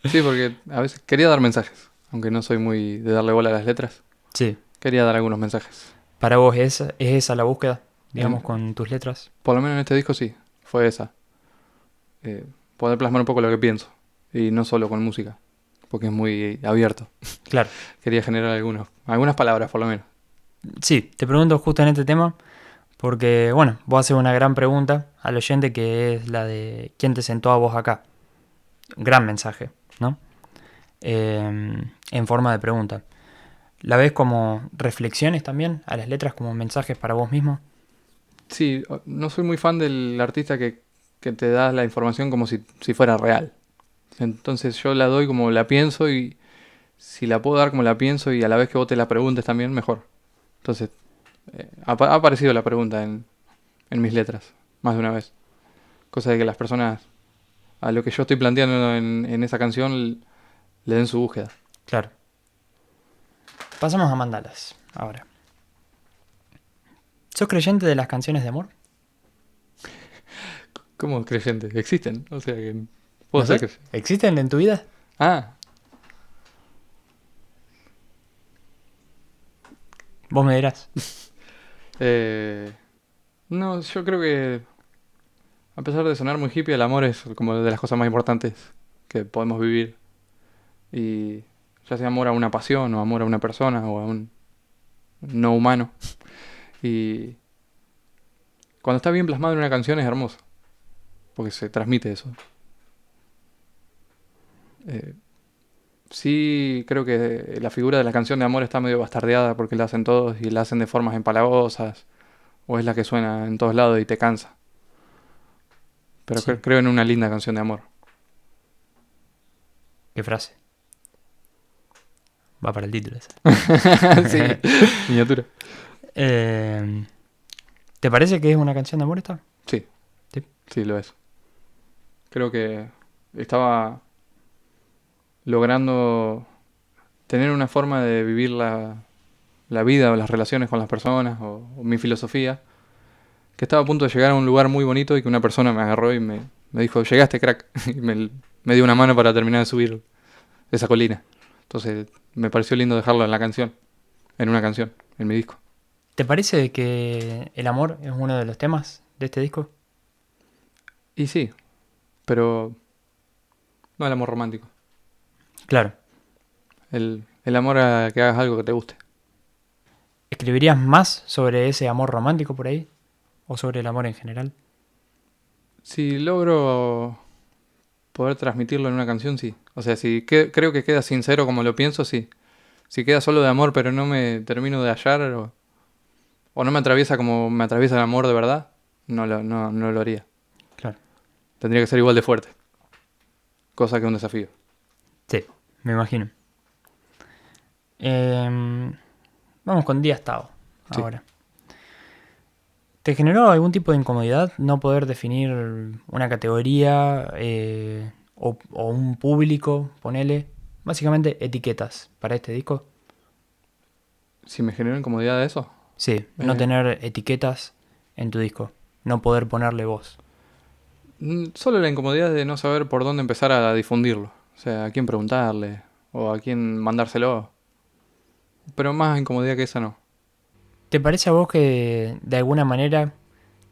sí, porque a veces quería dar mensajes, aunque no soy muy de darle bola a las letras. Sí. Quería dar algunos mensajes. Para vos es esa la búsqueda, digamos, En- con tus letras. por lo menos en este disco sí, fue esa. Eh, Poder plasmar un poco lo que pienso. Y no solo con música, porque es muy abierto. Claro. Quería generar algunas palabras por lo menos. Sí, te pregunto justo en este tema porque, bueno, vos haces una gran pregunta al oyente que es la de ¿quién te sentó a vos acá? Gran mensaje, ¿no? En forma de pregunta. ¿La ves como reflexiones también a las letras, como mensajes para vos mismo? Sí, no soy muy fan del artista que te da la información como si fuera real. Entonces yo la doy como la pienso y si la puedo dar como la pienso y a la vez que vos te la preguntes también, mejor. Entonces, ha aparecido la pregunta en mis letras, más de una vez. Cosa de que las personas a lo que yo estoy planteando en esa canción le den su búsqueda. Claro. Pasamos a mandalas ahora. ¿Sos creyente de las canciones de amor? ¿Cómo creyentes? Existen. O sea que puedo No ser sé. creyente. ¿Existen en tu vida? Ah, Vos me dirás. no, yo creo que a pesar de sonar muy hippie, el amor es como de las cosas más importantes que podemos vivir. Y ya sea amor a una pasión o amor a una persona o a un no humano. Y cuando está bien plasmado en una canción es hermoso, porque se transmite eso. Eh, sí, creo que la figura de la canción de amor está medio bastardeada porque la hacen todos y la hacen de formas empalagosas o es la que suena en todos lados y te cansa. Pero Sí. creo en una linda canción de amor. ¿Qué frase? Va para el título esa. Sí, miniatura. Eh, ¿Te parece que es una canción de amor esta? Sí, Sí. sí lo es. Creo que estaba logrando tener una forma de vivir la vida o las relaciones con las personas o mi filosofía, que estaba a punto de llegar a un lugar muy bonito y que una persona me agarró y me dijo, llegaste crack, y me dio una mano para terminar de subir esa colina. Entonces me pareció lindo dejarlo en la canción, en una canción, en mi disco. ¿Te parece que el amor es uno de los temas de este disco? Y sí, pero no el amor romántico, Claro. el amor a que hagas algo que te guste. ¿Escribirías más sobre ese amor romántico por ahí? ¿O sobre el amor en general? Si logro poder transmitirlo en una canción, sí. O sea, si creo que queda sincero como lo pienso, sí. Si queda solo de amor, pero no me termino de hallar, o no me atraviesa como me atraviesa el amor de verdad, no lo haría. Claro. Tendría que ser igual de fuerte. Cosa que es un desafío. Sí, me imagino. Vamos con Díaz Tao Sí. ahora. ¿Te generó algún tipo de incomodidad no poder definir una categoría o un público, ponele? Básicamente etiquetas para este disco. Si me genera incomodidad de eso. Sí, no eh, tener etiquetas en tu disco. No poder ponerle voz. Solo la incomodidad de no saber por dónde empezar a difundirlo. O sea, a quién preguntarle. O a quién mandárselo. Pero más incomodidad que esa no. ¿Te parece a vos que de alguna manera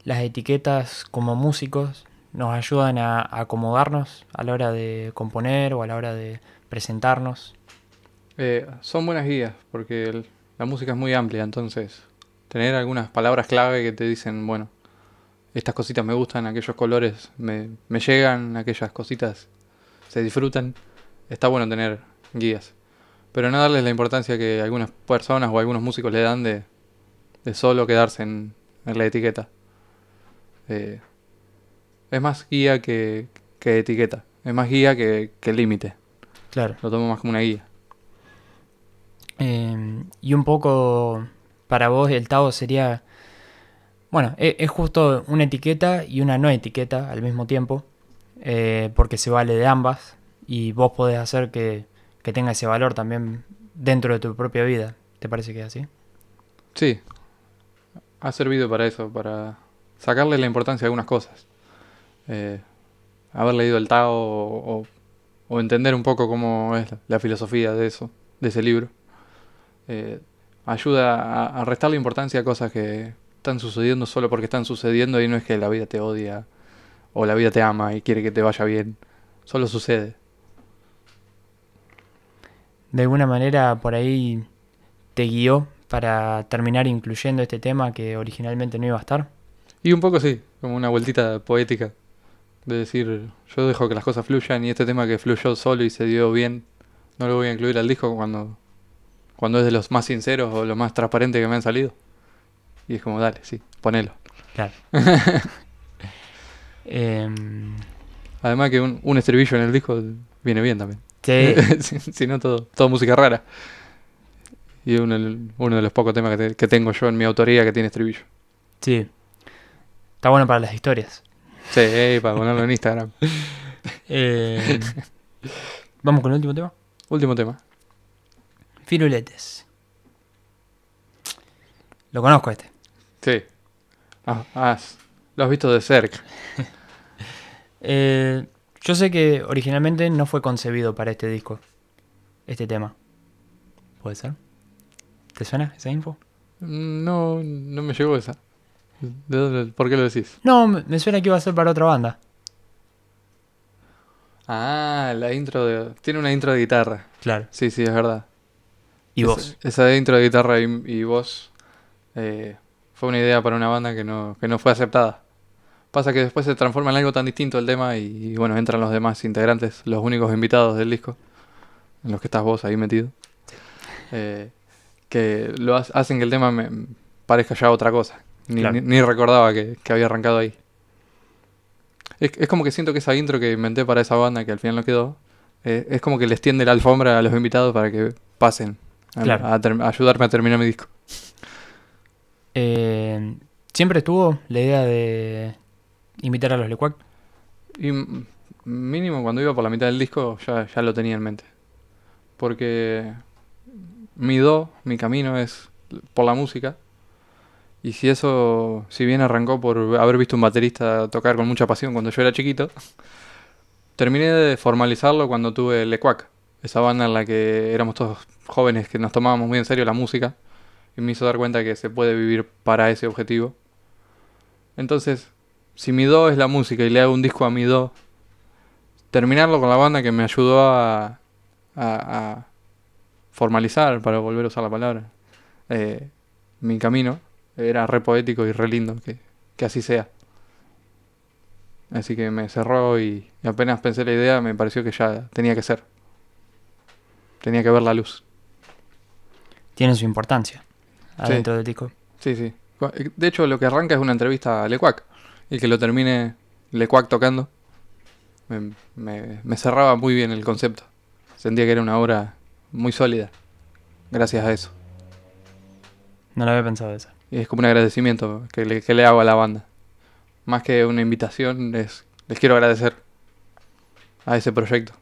las etiquetas como músicos nos ayudan a acomodarnos a la hora de componer o a la hora de presentarnos? Son buenas guías, porque la música es muy amplia, entonces tener algunas palabras clave que te dicen, bueno, estas cositas me gustan, aquellos colores me llegan, aquellas cositas se disfrutan, está bueno tener guías. Pero no darles la importancia que algunas personas o algunos músicos le dan de solo quedarse en la etiqueta. Eh, es más guía que etiqueta, es más guía que límite, Claro. lo tomo más como una guía. Y un poco para vos el Tao sería, bueno, es justo una etiqueta y una no etiqueta al mismo tiempo, porque se vale de ambas y vos podés hacer que tenga ese valor también dentro de tu propia vida. ¿Te parece que es así? Sí, ha servido para eso, para sacarle la importancia a algunas cosas. Eh, Haber leído el Tao o entender un poco cómo es la filosofía de eso, de ese libro, eh, ayuda a restarle importancia a cosas que están sucediendo solo porque están sucediendo y no es que la vida te odia o la vida te ama y quiere que te vaya bien. Solo sucede. De alguna manera por ahí te guió para terminar incluyendo este tema que originalmente no iba a estar. Y un poco sí, como una vueltita poética de decir, yo dejo que las cosas fluyan y este tema que fluyó solo y se dio bien, no lo voy a incluir al disco cuando es de los más sinceros o los más transparentes que me han salido. Y es como, dale, sí, ponelo. Claro. Em, Además que un estribillo en el disco viene bien también. sí, Si no, todo música rara. Y es uno de los pocos temas que tengo yo en mi autoría que tiene estribillo. sí. Está bueno para las historias. Sí, para ponerlo en Instagram. Em, Vamos con el último tema. Último tema. Firuletes. Lo conozco este. Sí. Lo has visto de cerca. Yo sé que originalmente no fue concebido para este disco, este tema. ¿Puede ser? ¿Te suena esa info? No me llegó esa. ¿Por qué lo decís? No, me suena que iba a ser para otra banda. Ah, la intro de... Tiene una intro de guitarra. Claro. Sí, sí, es verdad. ¿Y vos? Esa intro de guitarra y voz fue una idea para una banda que no fue aceptada. Pasa que después se transforma en algo tan distinto el tema y bueno, entran los demás integrantes, los únicos invitados del disco, en los que estás vos ahí metido, eh, que hacen que el tema me parezca ya otra cosa. Claro. Ni recordaba que había arrancado ahí. Es como que siento que esa intro que inventé para esa banda, que al final no quedó, es como que les tiende la alfombra a los invitados para que pasen Claro. a ayudarme a terminar mi disco. Siempre estuvo la idea de invitar a los Lecuac. Y mínimo cuando iba por la mitad del disco ya lo tenía en mente. Porque mi camino es por la música. Y si bien arrancó por haber visto un baterista tocar con mucha pasión cuando yo era chiquito, terminé de formalizarlo cuando tuve Lecuac, esa banda en la que éramos todos jóvenes que nos tomábamos muy en serio la música y me hizo dar cuenta que se puede vivir para ese objetivo. Entonces, si mi do es la música y le hago un disco a mi do, terminarlo con la banda que me ayudó a formalizar, para volver a usar la palabra, eh, mi camino, era re poético y re lindo que así sea. Así que me cerró y apenas pensé la idea me pareció que ya tenía que ser. Tenía que ver la luz. Tiene su importancia Sí, adentro del disco. sí, sí. De hecho, lo que arranca es una entrevista a Lecuac. Y que lo termine Lecuac tocando. Me cerraba muy bien el concepto. Sentía que era una obra muy sólida. Gracias a eso. No lo había pensado eso. Y es como un agradecimiento que le hago a la banda. Más que una invitación, les quiero agradecer a ese proyecto.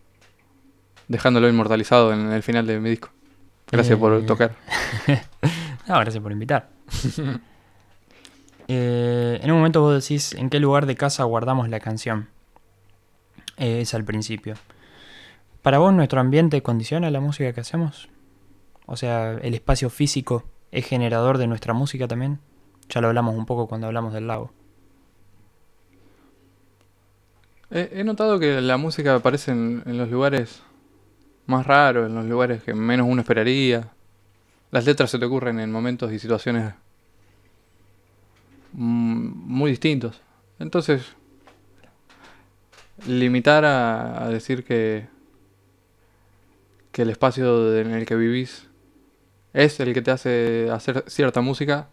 Dejándolo inmortalizado en el final de mi disco. Gracias por Eh, tocar. No, gracias por invitar. En un momento vos decís en qué lugar de casa guardamos la canción. Es al principio. ¿Para vos nuestro ambiente condiciona la música que hacemos? O sea, ¿el espacio físico es generador de nuestra música también? Ya lo hablamos un poco cuando hablamos del lago. He notado que la música aparece en los lugares más raros, en los lugares que menos uno esperaría. Las letras se te ocurren en momentos y situaciones muy distintos. Entonces, limitar a decir que el espacio en el que vivís es el que te hace hacer cierta música,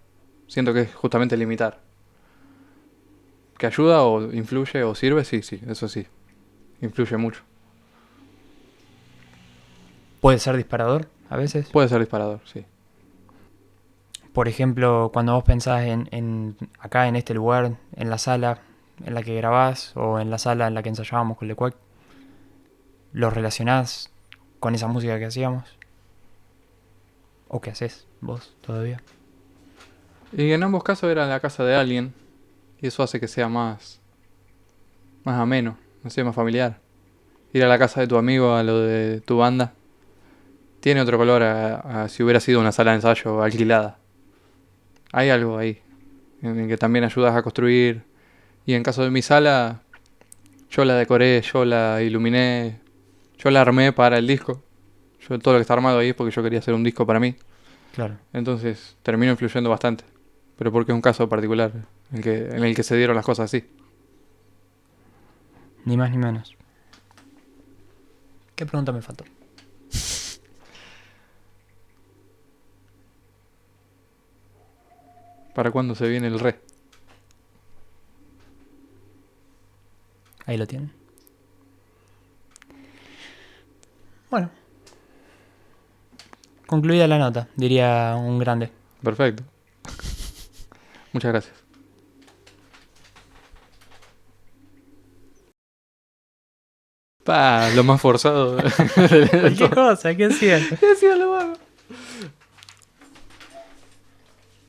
siento que es justamente limitar. ¿Que ayuda o influye o sirve? Sí, sí, eso sí. Influye mucho. ¿Puede ser disparador a veces? Puede ser disparador, sí. Por ejemplo, cuando vos pensás en acá, en este lugar, en la sala en la que grabás o en la sala en la que ensayábamos con Lecuac, ¿lo relacionás con esa música que hacíamos? ¿O qué haces vos todavía? Y en ambos casos era en la casa de alguien. Y eso hace que sea más ameno, no sé, más familiar. Ir a la casa de tu amigo, a lo de tu banda, tiene otro color a si hubiera sido una sala de ensayo alquilada. Hay algo ahí, en el que también ayudas a construir. Y en caso de mi sala, yo la decoré, yo la iluminé, yo la armé para el disco. Yo todo lo que está armado ahí es porque yo quería hacer un disco para mí. Claro, Entonces termino influyendo bastante. Pero porque es un caso particular en el que se dieron las cosas así. ni más ni menos. ¿Qué pregunta me faltó? ¿Para cuándo se viene el re? Ahí lo tienen. Bueno, concluida la nota, diría un grande. Perfecto. Muchas gracias. Pa, lo más forzado. Cualquier cosa, ¿qué hacían? ¿Qué decía lo malo?